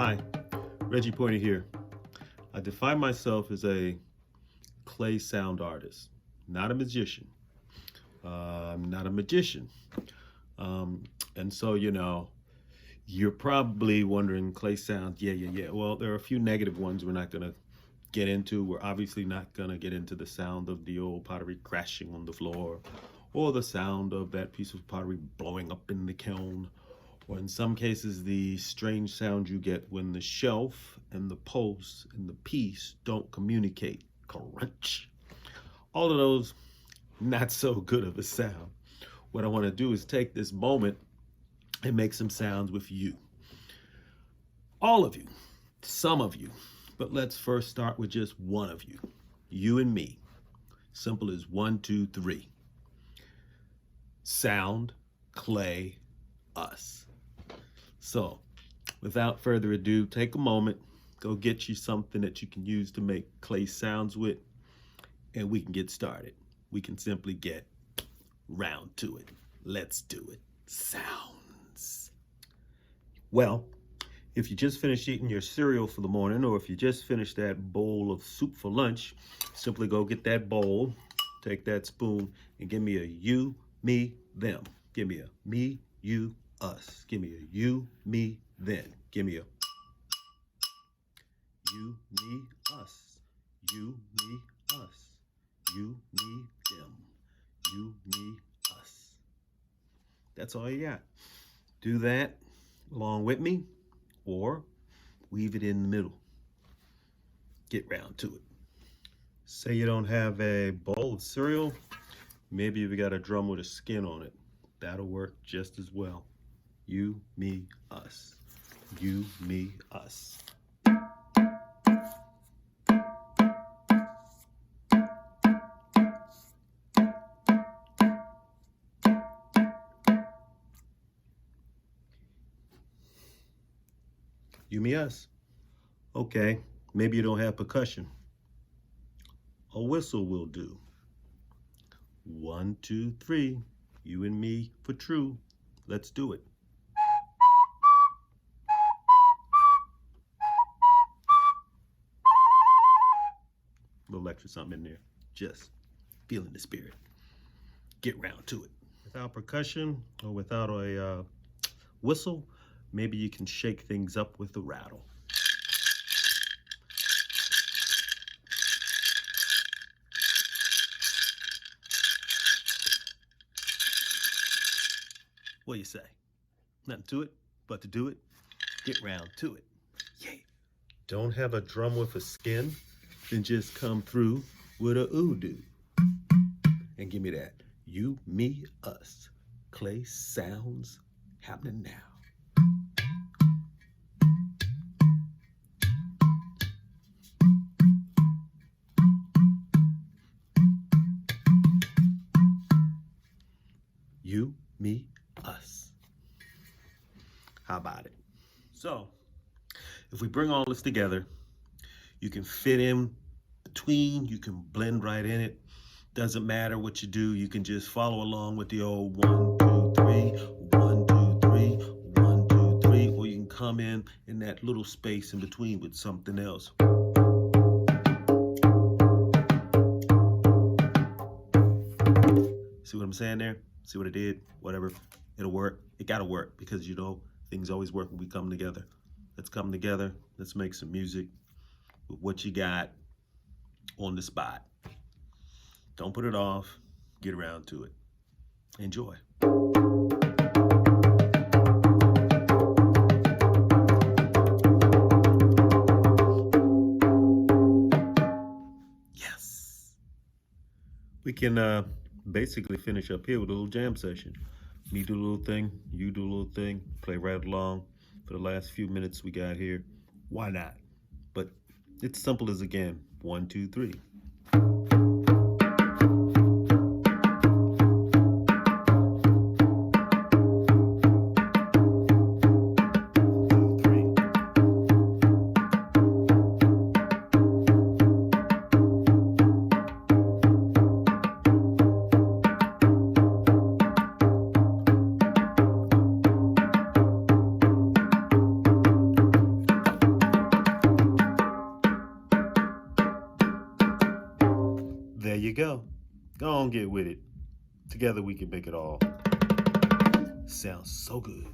Hi, Reggie Pointer here. I define myself as a clay sound artist, not a magician. I'm not a magician. And so, you're probably wondering clay sounds, yeah. Well, there are a few negative ones we're not going to get into. We're obviously not going to get into the sound of the old pottery crashing on the floor, or the sound of that piece of pottery blowing up in the kiln, or in some cases the strange sound you get when the shelf and the post and the piece don't communicate. Crunch. All of those, not so good of a sound. What I want to do is take this moment and make some sounds with you. All of you, some of you, but let's first start with just one of you. You and me. Simple as 1, 2, 3. Sound, clay, us. So, without further ado, take a moment, go get you something that you can use to make clay sounds with, and we can get started. We can simply get round to it. Let's do it. Sounds. Well, if you just finished eating your cereal for the morning, or if you just finished that bowl of soup for lunch, simply go get that bowl, take that spoon, and give me a you, me, them. Give me a me, you, us. Give me a you, me, then. Give me a you, me, us. You, me, us. You, me, them. You, me, us. That's all you got. Do that along with me, or weave it in the middle. Get round to it. Say you don't have a bowl of cereal, maybe you've got a drum with a skin on it. That'll work just as well. You, me, us. You, me, us. You, me, us. Okay, maybe you don't have percussion. A whistle will do. 1, 2, 3. You and me for true. Let's do it. A little extra something in there. Just feeling the spirit. Get round to it. Without percussion or without a whistle, maybe you can shake things up with a rattle. What do you say? Nothing to it but to do it. Get round to it. Yay. Don't have a drum with a skin? Then just come through with a oo-doo. And give me that. You, me, us. Clay sounds happening now. You, me, us. How about it? So, if we bring all this together, you can fit in between, you can blend right in it. Doesn't matter what you do, you can just follow along with the old 1, 2, 3, 1, 2, 3, 1, 2, 3, or you can come in that little space in between with something else. See what I'm saying there? See what I did? Whatever, it'll work. It gotta work because things always work when we come together. Let's come together. Let's make some music with what you got on the spot. Don't put it off. Get around to it. Enjoy. Yes. We can basically finish up here with a little jam session. Me do a little thing, you do a little thing, play right along for the last few minutes we got here. Why not? But it's simple as, again, 1, 2, 3. There you go. Go on, get with it. Together we can make it all. Sounds so good.